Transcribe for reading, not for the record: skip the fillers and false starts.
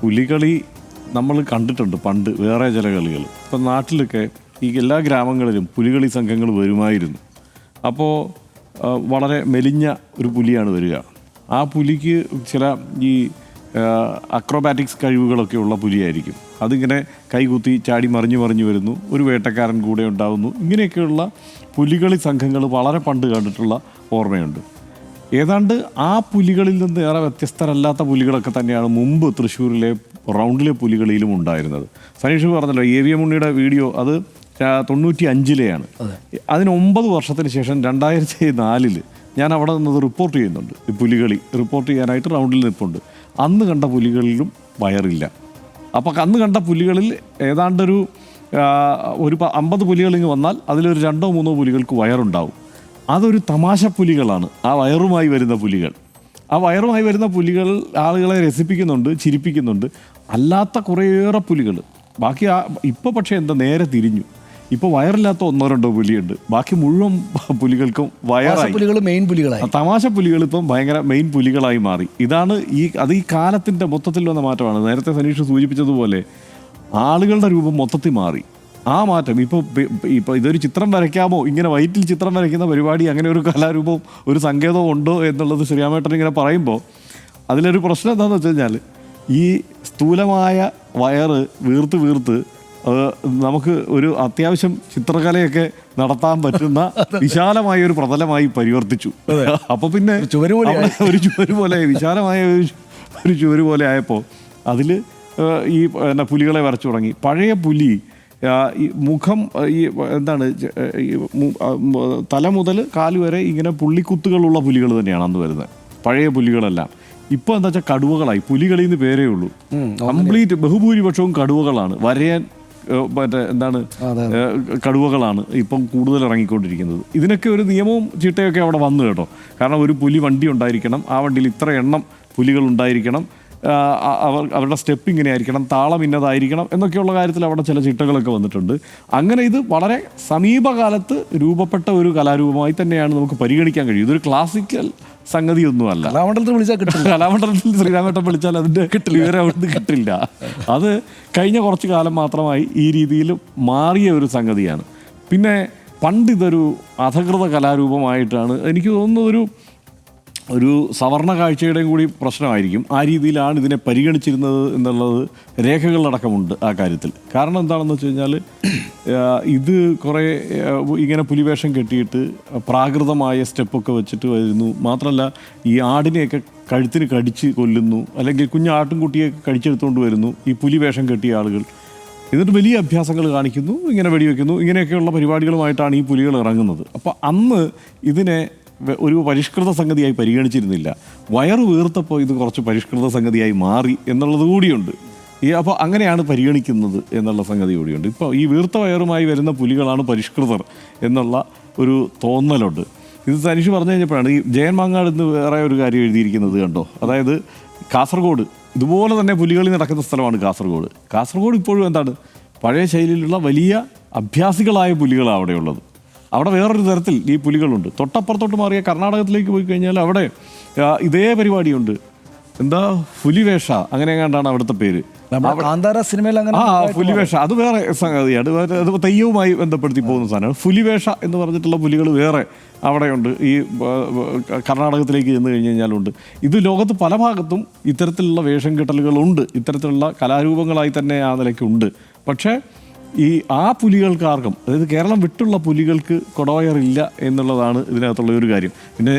പുലികളി നമ്മൾ കണ്ടിട്ടുണ്ട് പണ്ട് വേറെ ചില കളികൾ. ഇപ്പം നാട്ടിലൊക്കെ ഈ എല്ലാ ഗ്രാമങ്ങളിലും പുലികളി സംഘങ്ങൾ വരുമായിരുന്നു. അപ്പോൾ വളരെ മെലിഞ്ഞ ഒരു പുലിയാണ് വരിക. ആ പുലിക്ക് ചില ഈ അക്രോബാറ്റിക്സ് കഴിവുകളൊക്കെ ഉള്ള പുലിയായിരിക്കും. അതിങ്ങനെ കൈകുത്തി ചാടി മറിഞ്ഞു വരുന്നു, ഒരു വേട്ടക്കാരൻ കൂടെ ഉണ്ടാകുന്നു. ഇങ്ങനെയൊക്കെയുള്ള പുലികളി സംഘങ്ങൾ വളരെ പണ്ട് കണ്ടിട്ടുള്ള ഓർമ്മയുണ്ട്. ഏതാണ്ട് ആ പുലികളിൽ നിന്ന് ഏറെ വ്യത്യസ്തരല്ലാത്ത പുലികളൊക്കെ തന്നെയാണ് മുമ്പ് തൃശ്ശൂരിലെ റൗണ്ടിലെ പുലികളിലും ഉണ്ടായിരുന്നത്. സനീഷ് പറഞ്ഞല്ലോ, AVM ഉണ്ണിയുടെ വീഡിയോ അത് 95-ലെയാണ്. അതിന് 9 വർഷത്തിന് ശേഷം 2004 ഞാൻ അവിടെ നിന്നത് റിപ്പോർട്ട് ചെയ്യുന്നുണ്ട്. ഈ പുലികളി റിപ്പോർട്ട് ചെയ്യാനായിട്ട് റൗണ്ടിൽ നിൽപ്പുണ്ട്. അന്ന് കണ്ട പുലികളിലും വയറില്ല. അപ്പോൾ അന്ന് കണ്ട പുലികളിൽ ഏതാണ്ടൊരു 50 പുലികളിങ്ങ് വന്നാൽ അതിലൊരു 2-3 പുലികൾക്ക് വയറുണ്ടാവും. അതൊരു തമാശ പുലികളാണ് ആ വയറുമായി വരുന്ന പുലികൾ. ആ വയറുമായി വരുന്ന പുലികൾ ആളുകളെ രസിപ്പിക്കുന്നുണ്ട്, ചിരിപ്പിക്കുന്നുണ്ട്. അല്ലാത്ത കുറേയേറെ പുലികൾ ബാക്കി ഇപ്പോൾ പക്ഷേ എന്താ നേരെ തിരിഞ്ഞു. ഇപ്പോൾ വയറില്ലാത്ത 1-2 പുലിയുണ്ട്, ബാക്കി മുഴുവൻ പുലികൾക്കും വയറായി. തമാശ പുലികൾ ഇപ്പം ഭയങ്കര മെയിൻ പുലികളായി മാറി. ഇതാണ് ഈ കാലത്തിൻ്റെ മൊത്തത്തിൽ വന്ന മാറ്റമാണ്. നേരത്തെ സനീഷ് സൂചിപ്പിച്ചതുപോലെ ആളുകളുടെ രൂപം മൊത്തത്തിൽ മാറി. ആ മാറ്റം ഇപ്പോൾ ഇതൊരു ചിത്രം വരയ്ക്കാമോ, ഇങ്ങനെ വൈറ്റിൽ ചിത്രം വരയ്ക്കുന്ന പരിപാടി, അങ്ങനെ ഒരു കലാരൂപവും ഒരു സങ്കേതവും ഉണ്ടോ എന്നുള്ളത് ശ്രീരാമേട്ടൻ ഇങ്ങനെ പറയുമ്പോൾ അതിലൊരു പ്രശ്നം എന്താണെന്ന് വെച്ച് കഴിഞ്ഞാൽ ഈ സ്ഥൂലമായ വയറ് വീർത്ത് നമുക്ക് ഒരു അത്യാവശ്യം ചിത്രകലയൊക്കെ നടത്താൻ പറ്റുന്ന വിശാലമായ ഒരു പ്രതലമായി പരിവർത്തിച്ചു. അപ്പോൾ പിന്നെ ഒരു ചുവര് പോലെ വിശാലമായ ഒരു ചുവര് പോലെ ആയപ്പോൾ അതിൽ ഈ പുലികളെ വരച്ചു തുടങ്ങി. പഴയ പുലി ഈ മുഖം ഈ എന്താണ് തല മുതൽ കാല് വരെ ഇങ്ങനെ പുള്ളിക്കുത്തുകളുള്ള പുലികൾ തന്നെയാണ് അന്ന് വരുന്നത്, പഴയ പുലികളെല്ലാം. ഇപ്പോൾ എന്താ വെച്ചാൽ കടുവകളായി. പുലികളിൽ നിന്ന് പേരേ ഉള്ളൂ. കംപ്ലീറ്റ് ബഹുഭൂരിപക്ഷവും കടുവകളാണ്. വരയാൻ മറ്റേ എന്താണ് കടുവകളാണ് ഇപ്പം കൂടുതൽ ഇറങ്ങിക്കൊണ്ടിരിക്കുന്നത്. ഇതിനൊക്കെ ഒരു നിയമവും ചിട്ടയൊക്കെ അവിടെ വന്നു കേട്ടോ. കാരണം ഒരു പുലി വണ്ടി ഉണ്ടായിരിക്കണം, ആ വണ്ടിയിൽ ഇത്ര എണ്ണം പുലികൾ ഉണ്ടായിരിക്കണം, അവരുടെ സ്റ്റെപ്പ് ഇങ്ങനെ ആയിരിക്കണം, താളം ഇന്നതായിരിക്കണം എന്നൊക്കെയുള്ള കാര്യത്തിൽ അവിടെ ചില ചിട്ടകളൊക്കെ വന്നിട്ടുണ്ട്. അങ്ങനെ ഇത് വളരെ സമീപകാലത്ത് രൂപപ്പെട്ട ഒരു കലാരൂപമായി തന്നെയാണ് നമുക്ക് പരിഗണിക്കാൻ കഴിയും. ഇതൊരു ക്ലാസിക്കൽ സംഗതിയൊന്നുമല്ല. കലാമണ്ഡലത്തിൽ ശ്രീരാമേട്ടൻ വിളിച്ചാൽ അതിൻ്റെ വിവരം അവിടുന്ന് കിട്ടില്ല. അത് കഴിഞ്ഞ കുറച്ച് കാലം മാത്രമായി ഈ രീതിയിൽ മാറിയ ഒരു സംഗതിയാണ്. പിന്നെ പണ്ട് ഇതൊരു അധകൃത കലാരൂപമായിട്ടാണ് എനിക്ക് തോന്നുന്നത്. ഒരു സവർണ കാഴ്ചയുടെയും കൂടി പ്രശ്നമായിരിക്കും. ആ രീതിയിലാണ് ഇതിനെ പരിഗണിച്ചിരുന്നത് എന്നുള്ളത് രേഖകളടക്കമുണ്ട് ആ കാര്യത്തിൽ. കാരണം എന്താണെന്ന് വെച്ച് കഴിഞ്ഞാൽ ഇത് കുറേ ഇങ്ങനെ പുലിവേഷം കെട്ടിയിട്ട് പ്രാകൃതമായ സ്റ്റെപ്പൊക്കെ വെച്ചിട്ട് വരുന്നു. മാത്രമല്ല ഈ ആടിനെയൊക്കെ കഴുത്തിന് കടിച്ച് കൊല്ലുന്നു, അല്ലെങ്കിൽ കുഞ്ഞാട്ടുംകുട്ടിയൊക്കെ കടിച്ചെടുത്തുകൊണ്ട് വരുന്നു ഈ പുലിവേഷം കെട്ടിയ ആളുകൾ. എന്നിട്ട് വലിയ അഭ്യാസങ്ങൾ കാണിക്കുന്നു, ഇങ്ങനെ വെടിവെക്കുന്നു. ഇങ്ങനെയൊക്കെയുള്ള പരിപാടികളുമായിട്ടാണ് ഈ പുലികൾ ഇറങ്ങുന്നത്. അപ്പോൾ അന്ന് ഇതിനെ ഒരു പരിഷ്കൃത സംഗതിയായി പരിഗണിച്ചിരുന്നില്ല. വയറ് വീർത്തപ്പോൾ ഇത് കുറച്ച് പരിഷ്കൃത സംഗതിയായി മാറി എന്നുള്ളത് കൂടിയുണ്ട്. അപ്പോൾ അങ്ങനെയാണ് പരിഗണിക്കുന്നത് എന്നുള്ള സംഗതി കൂടിയുണ്ട്. ഇപ്പോൾ ഈ വീർത്ത വയറുമായി വരുന്ന പുലികളാണ് പരിഷ്കൃതർ എന്നുള്ള ഒരു തോന്നലുണ്ട്. ഇത് തനിഷ് പറഞ്ഞു കഴിഞ്ഞപ്പോഴാണ് ഈ ജയൻ മാങ്ങാട് എന്ന് വേറെ ഒരു കാര്യം എഴുതിയിരിക്കുന്നത് കണ്ടോ. അതായത് കാസർഗോഡ് ഇതുപോലെ തന്നെ പുലികളി നടക്കുന്ന സ്ഥലമാണ് കാസർഗോഡ്. കാസർഗോഡ് ഇപ്പോഴും എന്താണ് പഴയ ശൈലിയിലുള്ള വലിയ അഭ്യാസികളായ പുലികളാണ് അവിടെയുള്ളത്. അവിടെ വേറൊരു തരത്തിൽ ഈ പുലികളുണ്ട്. തൊട്ടപ്പുറത്തോട്ട് മാറിയ കർണാടകത്തിലേക്ക് പോയി കഴിഞ്ഞാൽ അവിടെ ഇതേ പരിപാടിയുണ്ട്. എന്താ പുലിവേഷ അങ്ങനെ എങ്ങാണ്ടാണ് അവിടുത്തെ പേര്. പുലിവേഷ അത് വേറെ സംഗതിയാണ്. അത് തെയ്യവുമായി ബന്ധപ്പെടുത്തി പോകുന്ന സാധനമാണ്. പുലിവേഷ എന്ന് പറഞ്ഞിട്ടുള്ള പുലികൾ വേറെ അവിടെയുണ്ട്. ഈ കർണാടകത്തിലേക്ക് ചെന്ന് കഴിഞ്ഞ് കഴിഞ്ഞാലുണ്ട്. ഇത് ലോകത്ത് പല ഭാഗത്തും ഇത്തരത്തിലുള്ള വേഷം കെട്ടലുകളുണ്ട്. ഇത്തരത്തിലുള്ള കലാരൂപങ്ങളായി തന്നെ ആ നിലയ്ക്കുണ്ട്. പക്ഷേ ആ പുലികൾക്കാർക്കും, അതായത് കേരളം വിട്ടുള്ള പുലികൾക്ക് കൊടവയറില്ല എന്നുള്ളതാണ് ഇതിനകത്തുള്ള ഒരു കാര്യം. പിന്നെ